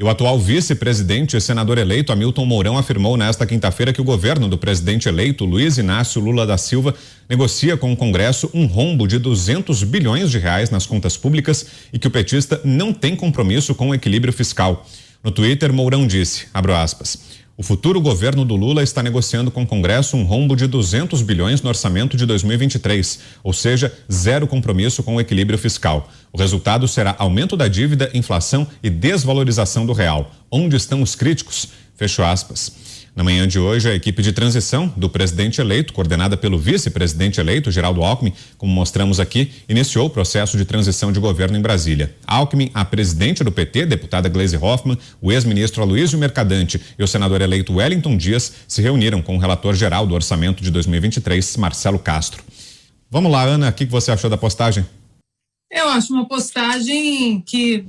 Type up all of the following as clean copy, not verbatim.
E o atual vice-presidente e senador eleito Hamilton Mourão afirmou nesta quinta-feira que o governo do presidente eleito Luiz Inácio Lula da Silva negocia com o Congresso um rombo de 200 bilhões de reais nas contas públicas e que o petista não tem compromisso com o equilíbrio fiscal. No Twitter, Mourão disse, abro aspas, o futuro governo do Lula está negociando com o Congresso um rombo de 200 bilhões no orçamento de 2023, ou seja, zero compromisso com o equilíbrio fiscal. O resultado será aumento da dívida, inflação e desvalorização do real. Onde estão os críticos? Fecho aspas. Na manhã de hoje, a equipe de transição do presidente eleito, coordenada pelo vice-presidente eleito, Geraldo Alckmin, como mostramos aqui, iniciou o processo de transição de governo em Brasília. Alckmin, a presidente do PT, deputada Gleisi Hoffmann, o ex-ministro Aloysio Mercadante e o senador eleito Wellington Dias se reuniram com o relator geral do orçamento de 2023, Marcelo Castro. Vamos lá, Ana, o que você achou da postagem? Eu acho uma postagem que,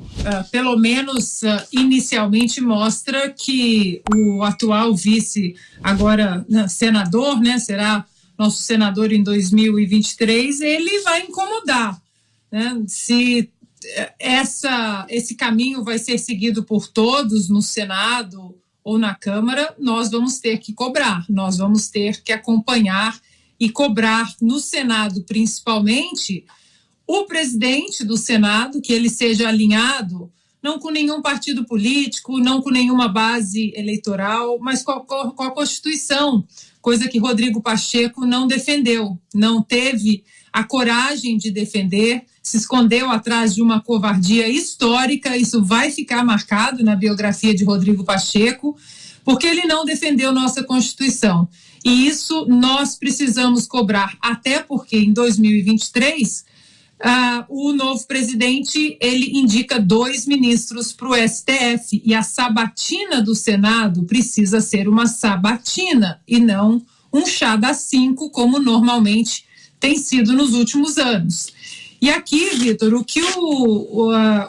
pelo menos inicialmente, mostra que o atual vice, agora senador, né, será nosso senador em 2023, ele vai incomodar, né? Se esse caminho vai ser seguido por todos no Senado ou na Câmara, nós vamos ter que cobrar, nós vamos ter que acompanhar e cobrar no Senado, principalmente, o presidente do Senado, que ele seja alinhado, não com nenhum partido político, não com nenhuma base eleitoral, mas com a Constituição, coisa que Rodrigo Pacheco não defendeu, não teve a coragem de defender, se escondeu atrás de uma covardia histórica, isso vai ficar marcado na biografia de Rodrigo Pacheco, porque ele não defendeu nossa Constituição. E isso nós precisamos cobrar, até porque em 2023... o novo presidente, ele indica 2 ministros para o STF e a sabatina do Senado precisa ser uma sabatina e não um chá das 5, como normalmente tem sido nos últimos anos. E aqui, Vitor, o que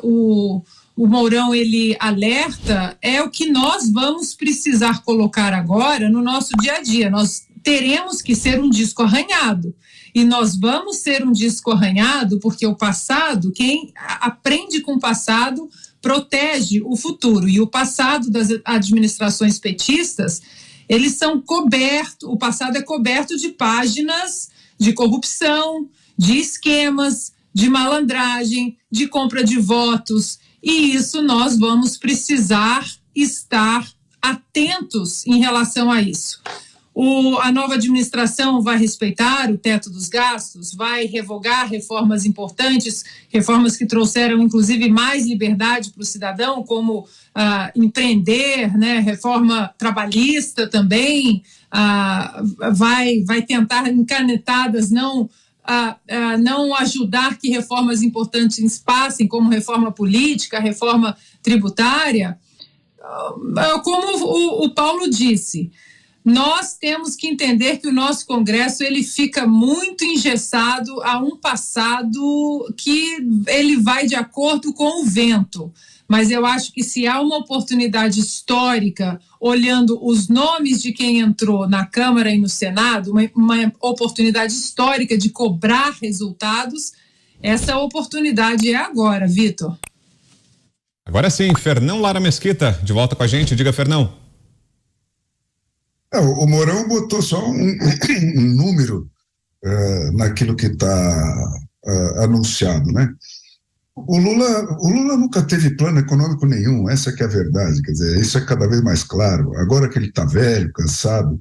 o Mourão ele alerta é o que nós vamos precisar colocar agora no nosso dia a dia. Nós teremos que ser um disco arranhado. E nós vamos ser um disco arranhado porque o passado, quem aprende com o passado, protege o futuro. E o passado das administrações petistas, eles são cobertos, o passado é coberto de páginas de corrupção, de esquemas, de malandragem, de compra de votos. E isso nós vamos precisar estar atentos em relação a isso. A nova administração vai respeitar o teto dos gastos, vai revogar reformas importantes, reformas que trouxeram, inclusive, mais liberdade para o cidadão, como empreender, né, reforma trabalhista também, vai tentar, em canetadas, não ajudar que reformas importantes passem, como reforma política, reforma tributária. Como o Paulo disse, nós temos que entender que o nosso Congresso ele fica muito engessado a um passado que ele vai de acordo com o vento. Mas eu acho que se há uma oportunidade histórica, olhando os nomes de quem entrou na Câmara e no Senado, uma oportunidade histórica de cobrar resultados, essa oportunidade é agora, Vitor. Agora sim, Fernão Lara Mesquita, de volta com a gente. Diga, Fernão. O Mourão botou só um número naquilo que está anunciado, né? O Lula nunca teve plano econômico nenhum, essa que é a verdade, quer dizer, isso é cada vez mais claro. Agora que ele está velho, cansado,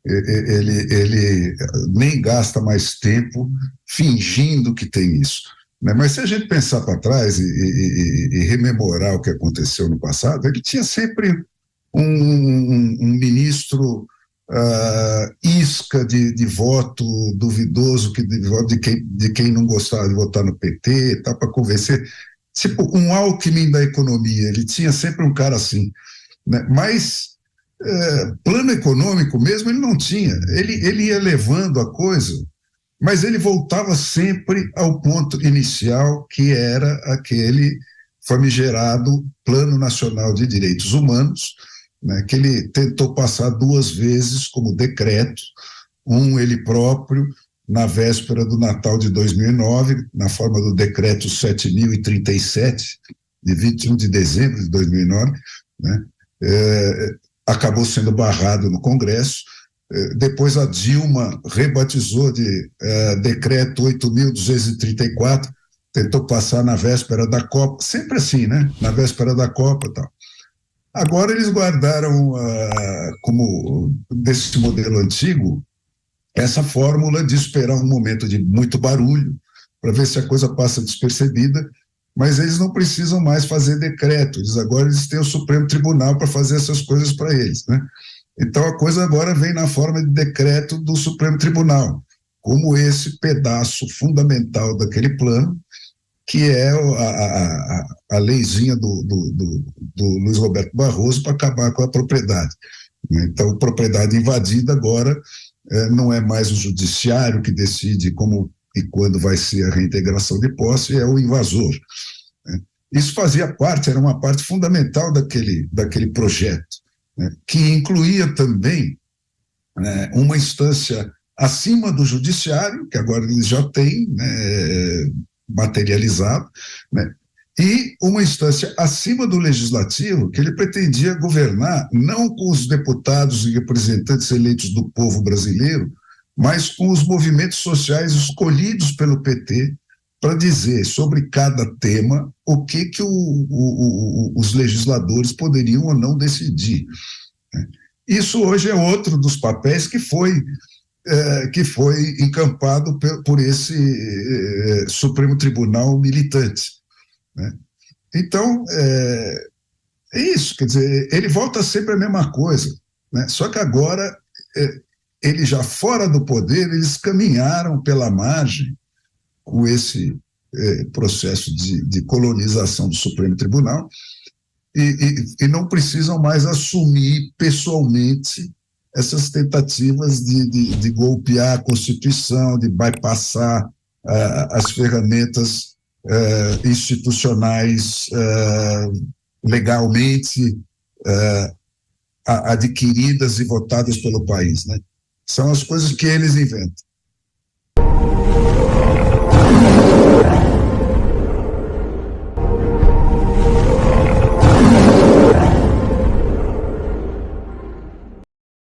ele nem gasta mais tempo fingindo que tem isso, né? Mas se a gente pensar para trás e rememorar o que aconteceu no passado, ele tinha sempre um ministro isca de voto duvidoso, de quem não gostava de votar no PT, tá, para convencer, tipo um Alckmin da economia, ele tinha sempre um cara assim, né? Mas plano econômico mesmo ele não tinha, ele ia levando a coisa, mas ele voltava sempre ao ponto inicial, que era aquele famigerado Plano Nacional de Direitos Humanos, né, que ele tentou passar 2 vezes como decreto, ele próprio, na véspera do Natal de 2009, na forma do decreto 7.037, de 21 de dezembro de 2009, né, acabou sendo barrado no Congresso. Depois a Dilma rebatizou de decreto 8.234, tentou passar na véspera da Copa, sempre assim, né? Na véspera da Copa e tal. Agora eles guardaram, como desse modelo antigo, essa fórmula de esperar um momento de muito barulho para ver se a coisa passa despercebida, mas eles não precisam mais fazer decreto, agora eles têm o Supremo Tribunal para fazer essas coisas para eles, né? Então a coisa agora vem na forma de decreto do Supremo Tribunal, como esse pedaço fundamental daquele plano, que é a leizinha do Luiz Roberto Barroso para acabar com a propriedade. Então, propriedade invadida agora não é mais o judiciário que decide como e quando vai ser a reintegração de posse, é o invasor. Isso fazia parte, era uma parte fundamental daquele projeto, né, que incluía também uma instância acima do judiciário, que agora eles já têm, né, materializado, né, e uma instância acima do legislativo, que ele pretendia governar não com os deputados e representantes eleitos do povo brasileiro, mas com os movimentos sociais escolhidos pelo PT para dizer sobre cada tema o que os legisladores poderiam ou não decidir. Isso hoje é outro dos papéis que foi encampado por esse Supremo Tribunal militante, né? Então, é isso, quer dizer, ele volta sempre a mesma coisa, né? Só que agora, ele já fora do poder, eles caminharam pela margem com esse processo de colonização do Supremo Tribunal e não precisam mais assumir pessoalmente essas tentativas de golpear a Constituição, de bypassar as ferramentas institucionais legalmente adquiridas e votadas pelo país, né? São as coisas que eles inventam.